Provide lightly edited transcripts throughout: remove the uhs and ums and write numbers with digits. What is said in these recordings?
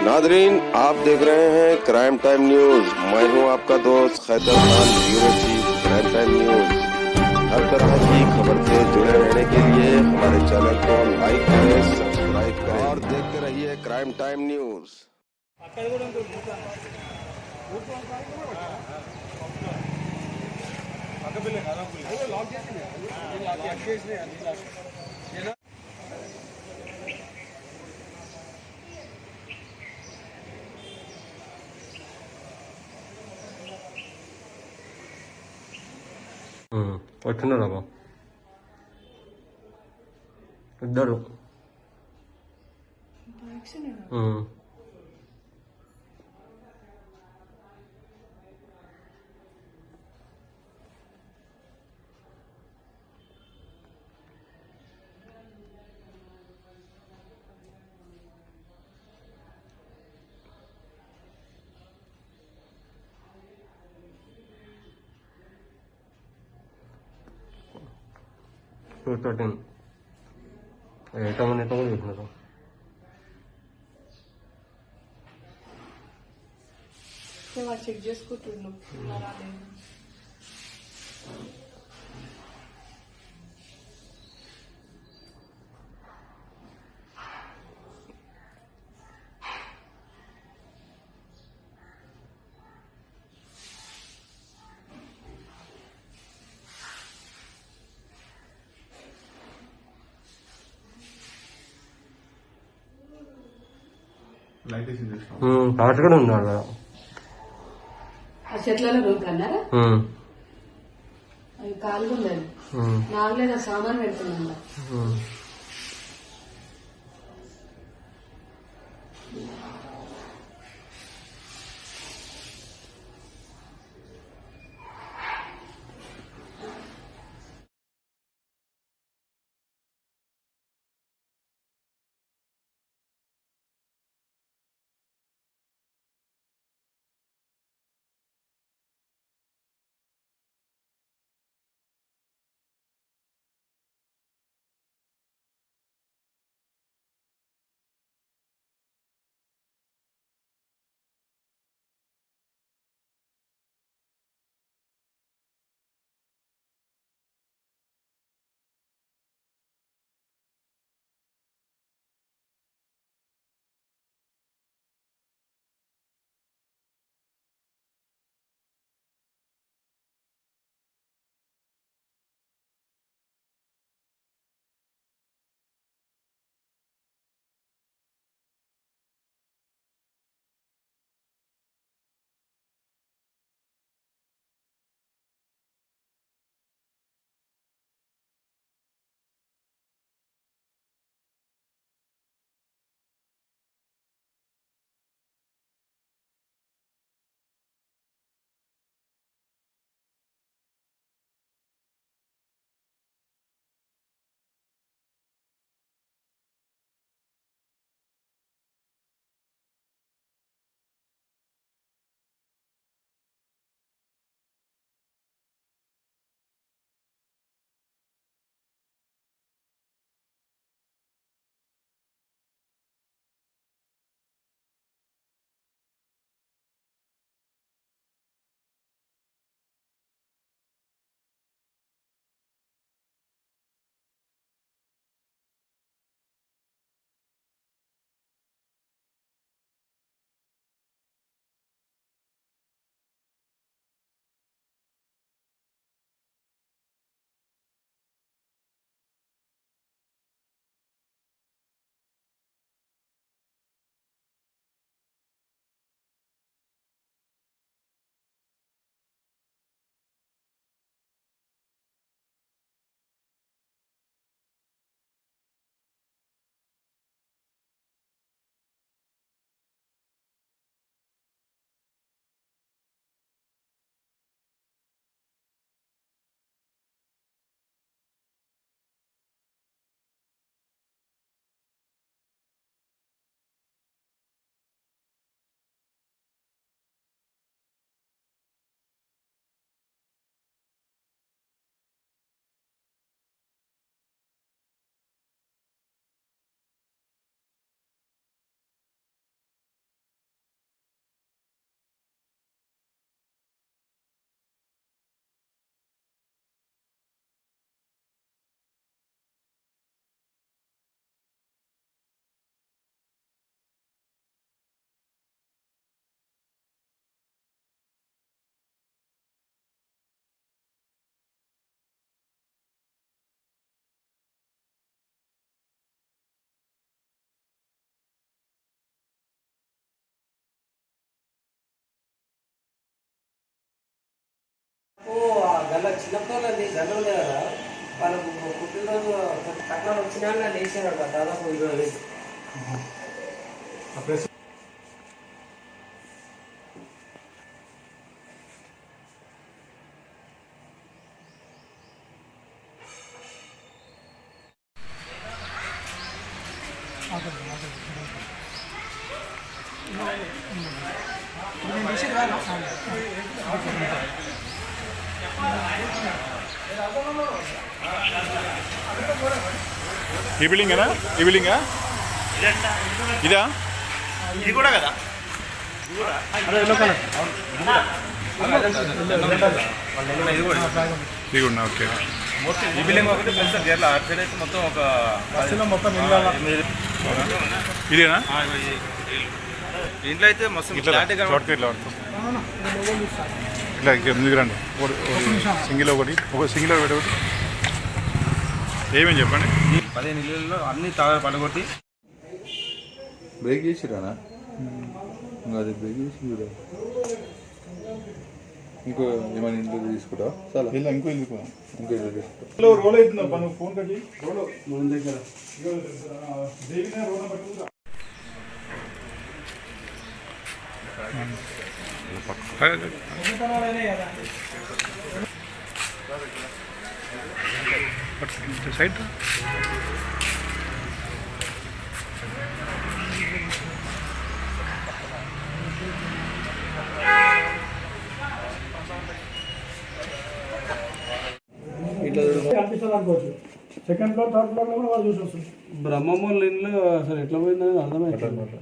Nadreen, आप देख रहे हैं क्राइम टाइम न्यूज। मैं हूं आपका दोस्त Khaitar Khan, bureau chief crime time news. हर तरह की खबर से जुड़े रहने के लिए हमारे चैनल को लाइक करें, सब्सक्राइब करें और देखते रहिए क्राइम टाइम न्यूज। వచ్చినారమ్మా ఇద్దరు టూ 13 ఎటమని చూసినారు. చెక్ చేసుకుంటున్నాం. టార్చ్ కూడా ఉన్నారు కదా ఆ చెట్లలో రూపన్నారా అవి కాలుగుండదు నాలుగైదు సామాన్ పెడుతున్నా. గల్ల చిన్నపిల్లలు గల్ల ఉండే కదా వాళ్ళకు పుట్టినరోజు కట్నాలు వచ్చినా నన్ను వేసాడు కదా దాదాపు 20,000. ఈ బిల్డింగేనా? ఈ బిల్డింగా ఇదా? ఇది కూడా కదా? ఇది కూడా ఓకే. ఈ బిల్డింగ్ ఒకటి పెద్ద గేర్ల ఆర్ సైడ్ అయితే మొత్తం ఒక ఇదేనా? ఇంట్లో అయితే మొత్తం ఇట్లా షార్ట్ ఇట్లా ఇట్లా ముందుకు రండి. సింగిల్ ఒకటి ఒకటి ఏమేమి చెప్పండి. 15 ఇళ్ళల్లో అన్ని పడగొట్టి బ్రేక్ చేసిరానా? అది బ్రేక్ చేసి కూడా ఇంకో ఏమైనా ఇంట్లో తీసుకుంటా చాలా ఇంకో ఇల్లు తీసుకుంటా రోల్ అవుతుందా ఫోన్ కట్టి రోల్ దగ్గర సైడ్ కనిపిస్తుంది అనుకోవచ్చు. సెకండ్ ఫ్లోర్ థర్డ్ ఫ్లోర్ లో కూడా వాళ్ళు చూసి వస్తుంది. బ్రహ్మమూల ఇల్లు అసలు ఎట్లా పోయిందని అర్థమైంది.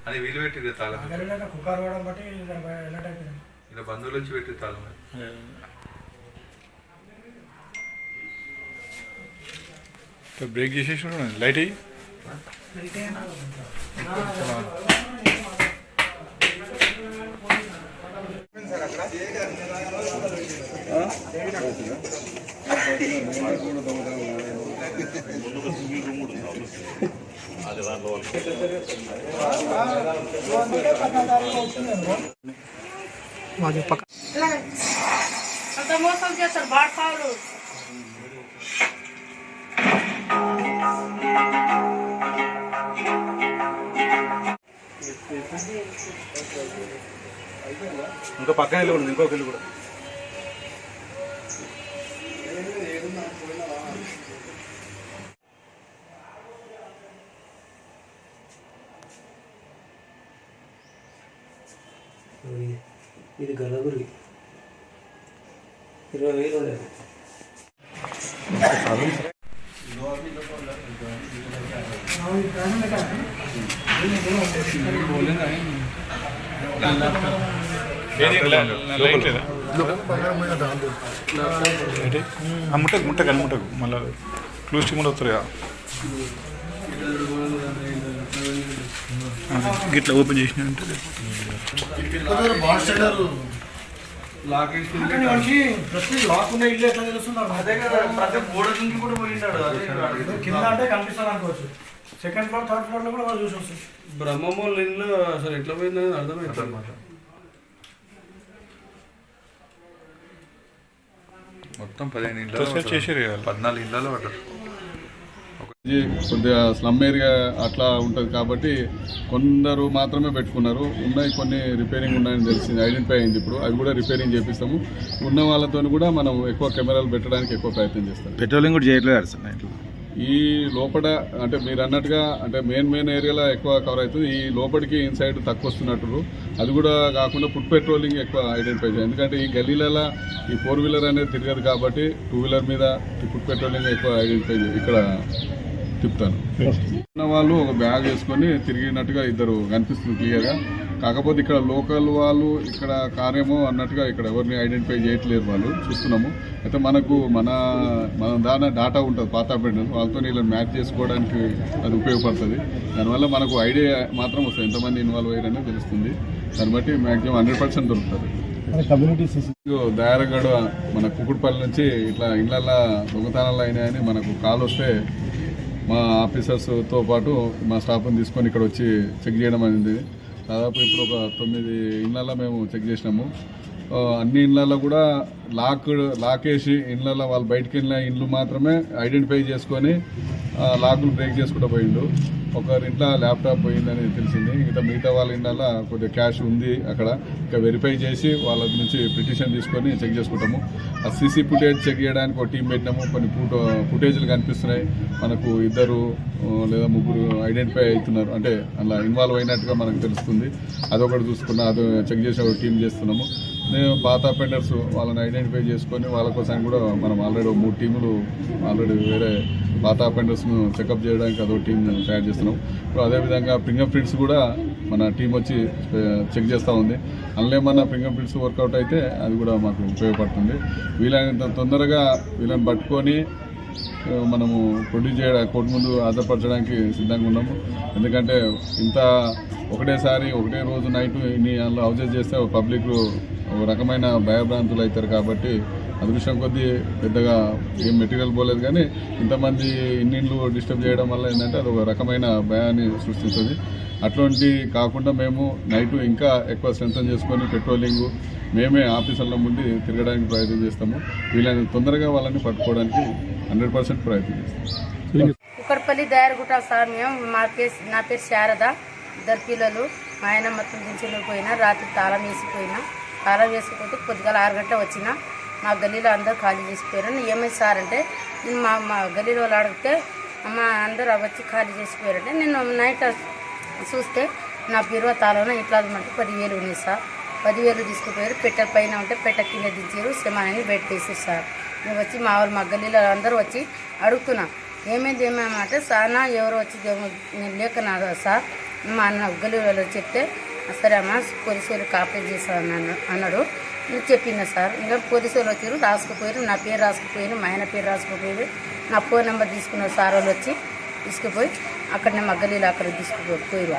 అది వీలు పెట్టి తాళం కుక్కర్ వాడడం బట్టి ఎలా టైప్ ఇలా బంధువులు వచ్చి పెట్టి తాళం బ్రేక్ చేసేసి లైట్ అయ్యి అంత మోసం చేస్తారు బాడపావులు. ఇంకో పక్కన ఇల్లు కూడా ఇంకొక ఇల్లు కూడా ఇది గలగురి 20,000 ఉండేది. ముట్టకు మళ్ళీ క్లూస్ టీమ్ కూడా వస్తారు కదా గిట్లా ఓపెన్ చేసిన లాక్ ఉన్న ఇల్లు ఎట్లా తెలుస్తున్నారు? అదే కదా ప్రతి గోడ నుంచి కూడా పోయింటాడు. కింద అంటే కనిపిస్తుంది అనుకోవచ్చు. సెకండ్ ఫ్లోర్ థర్డ్ ఫ్లోర్ లో కూడా వాళ్ళు చూసి వస్తుంది. బ్రహ్మమూల ఇల్లు అసలు ఎట్లా పోయిందని అర్థమైంది. మొత్తం 15 ఇళ్ళు చేసారు 14 ఇళ్ళలో పడ్డారు. కొద్దిగా స్లమ్ ఏరియా అట్లా ఉంటుంది కాబట్టి కొందరు మాత్రమే పెట్టుకున్నారు. ఉన్నాయి కొన్ని రిపేరింగ్ ఉన్నాయని తెలిసింది, ఐడెంటిఫై అయింది. ఇప్పుడు అవి కూడా రిపేరింగ్ చేపిస్తాము. ఉన్న వాళ్ళతో కూడా మనం ఎక్కువ కెమెరాలు పెట్టడానికి ఎక్కువ ప్రయత్నం చేస్తాం. పెట్రోలింగ్ కూడా చేయట్లేదు సార్. ఈ లోపల అంటే మీరు అన్నట్టుగా అంటే మెయిన్ ఏరియాలో ఎక్కువ కవర్ అవుతుంది. ఈ లోపలికి ఇన్సైడ్ తక్కువ వస్తున్నట్టు. అది కూడా కాకుండా ఫుడ్ పెట్రోలింగ్ ఎక్కువ ఐడెంటిఫై చేయాలి. ఎందుకంటే ఈ గల్లీలలో ఈ 4 వీలర్ అనేది తిరగదు కాబట్టి 2 వీలర్ మీద ఈ ఫుడ్ పెట్రోలింగ్ ఎక్కువ ఐడెంటిఫై ఇక్కడ తిప్పుతాను. ఉన్న వాళ్ళు ఒక బ్యాగ్ వేసుకొని తిరిగినట్టుగా ఇద్దరు కనిపిస్తుంది క్లియర్గా. కాకపోతే ఇక్కడ లోకల్ వాళ్ళు ఇక్కడ కార్యమో అన్నట్టుగా ఇక్కడ ఎవరిని ఐడెంటిఫై చేయట్లేరు వాళ్ళు చూస్తున్నాము. అయితే మనకు మన దాని డాటా ఉంటుంది పాత అపాయింట్మెంట్ వాళ్ళతో ఇలా మ్యాచ్ చేసుకోవడానికి అది ఉపయోగపడుతుంది. దానివల్ల మనకు ఐడియా మాత్రం వస్తుంది ఎంతమంది ఇన్వాల్వ్ అయ్యారని తెలుస్తుంది. దాన్ని బట్టి మ్యాక్సిమం 100% దొరుకుతుంది. దయారగడ మన కుకుడుపల్లి నుంచి ఇట్లా ఇళ్ళల్లో దొంగతనాలు అయినాయని మనకు కాల్ వస్తే మా ఆఫీసర్స్తో పాటు మా స్టాఫ్ని తీసుకొని ఇక్కడ వచ్చి చెక్ చేయడం అనేది దాదాపు ఇప్పుడు ఒక 9 ఇళ్ళల్లో మేము చెక్ చేసినాము. అన్ని ఇళ్ళల్లో కూడా లాక్ వేసి ఇళ్ళల్లో వాళ్ళు బయటకు వెళ్ళిన ఇళ్ళు మాత్రమే ఐడెంటిఫై చేసుకొని లాక్లు బ్రేక్ చేసుకుంటూ పోయిండు. ఒకరింట్లో ల్యాప్టాప్ పోయిందని తెలిసింది. మిగతా వాళ్ళ ఇళ్ళల్లో కొద్దిగా క్యాష్ ఉంది అక్కడ. ఇంకా వెరిఫై చేసి వాళ్ళ నుంచి పిటిషన్ తీసుకొని చెక్ చేసుకుంటాము. ఆ సీసీ ఫుటేజ్ చెక్ చేయడానికి ఒక టీం పెట్టినాము. కొన్ని ఫుటేజ్లు కనిపిస్తున్నాయి మనకు. 2 లేదా 3 ఐడెంటిఫై అవుతున్నారు, అంటే అలా ఇన్వాల్వ్ అయినట్టుగా మనకు తెలుస్తుంది. అదొకటి చూసుకున్నా అది చెక్ చేసి ఒక టీం చేస్తున్నాము. మేము పాత అఫెండర్స్ వాళ్ళని ఐడెంటిఫై చేసుకొని వాళ్ళ కోసం కూడా మనం ఆల్రెడీ 3 టీములు ఆల్రెడీ వేరే పాత అఫెండర్స్ను చెకప్ చేయడానికి అదో టీం తయారు చేస్తున్నాం. ఇప్పుడు అదేవిధంగా ఫింగర్ ప్రింట్స్ కూడా మన టీం వచ్చి చెక్ చేస్తూ ఉంది. అందులో ఏమన్నా ఫింగర్ ప్రింట్స్ వర్కౌట్ అయితే అది కూడా మాకు ఉపయోగపడుతుంది. వీలైనంత తొందరగా వీళ్ళని పట్టుకొని మనము ప్రొడ్యూస్ చేయడానికి కోర్టు ముందు హాజరుపరచడానికి సిద్ధంగా ఉన్నాము. ఎందుకంటే ఇంత ఒకటేసారి ఒకటే రోజు నైట్ ఇన్ని అందులో హౌజెస్ చేస్తే పబ్లిక్ ఒక రకమైన భయభ్రాంతులు అవుతారు. కాబట్టి అదృష్టం కొద్దీ పెద్దగా ఏం మెటీరియల్ పోలేదు, కానీ ఇంతమంది ఇన్నిళ్ళు డిస్టర్బ్ చేయడం వల్ల ఏంటంటే అది ఒక రకమైన భయాన్ని సృష్టిస్తుంది. అట్లాంటి కాకుండా మేము నైట్ ఇంకా ఎక్కువ స్ట్రెంథన్ చేసుకొని పెట్రోలింగ్ మేమే ఆఫీసర్ల ముందు తిరగడానికి ప్రయత్నం చేస్తాము. వీళ్ళని తొందరగా వాళ్ళని పట్టుకోవడానికి 100% ప్రయత్నం చేస్తాం. కుక్కడపల్లి దయారగుట్ట సార్. మేము నా పేరు శారద. 2 పిల్లలు. మా ఆయన మొత్తం దించులకు పోయినా. రాత్రి తాళం వేసిపోయినా. తాళం వేసిపోతే పొద్దుగాల 6 గంటల వచ్చినా. మా గల్లీలో అందరూ ఖాళీ చేసిపోయారు. ఏమైంది సార్ అంటే నేను మా గల్లీలో వాళ్ళు అడిగితే మా అందరూ వచ్చి ఖాళీ చేసిపోయారంటే నేను నైట్ చూస్తే నా బీరువా తాళంలో ఇంట్లో అంటే 10,000 ఉన్నాయి సార్. 10,000 తీసుకుపోయారు. పెట్టెల పైన ఉంటే పెట్ట కింద దించారు. శమానాన్ని బయట వేసారు సార్. నేను వచ్చి మా గల్లీలో అందరూ వచ్చి అడుగుతున్నా ఏమైంది అంటే సార్ నా ఎవరు వచ్చి నేను లేకనా సార్ మా అన్న గల్లీలో చెప్తే సరే అమ్మ పోలీసు వాళ్ళు కాపరేట్ చేస్తాను అన్నాడు. నేను చెప్పిన సార్. ఇంకా పోలీసు వాళ్ళు వచ్చారు, రాసుకుపోయారు. నా పేరు రాసుకుపోయారు, మా ఆయన పేరు రాసుకుపోయారు. నా ఫోన్ నెంబర్ తీసుకున్నారు సార్. వాళ్ళు వచ్చి తీసుకుపోయి అక్కడనే మా గల్లీలో అక్కడ తీసుకుపోయారు.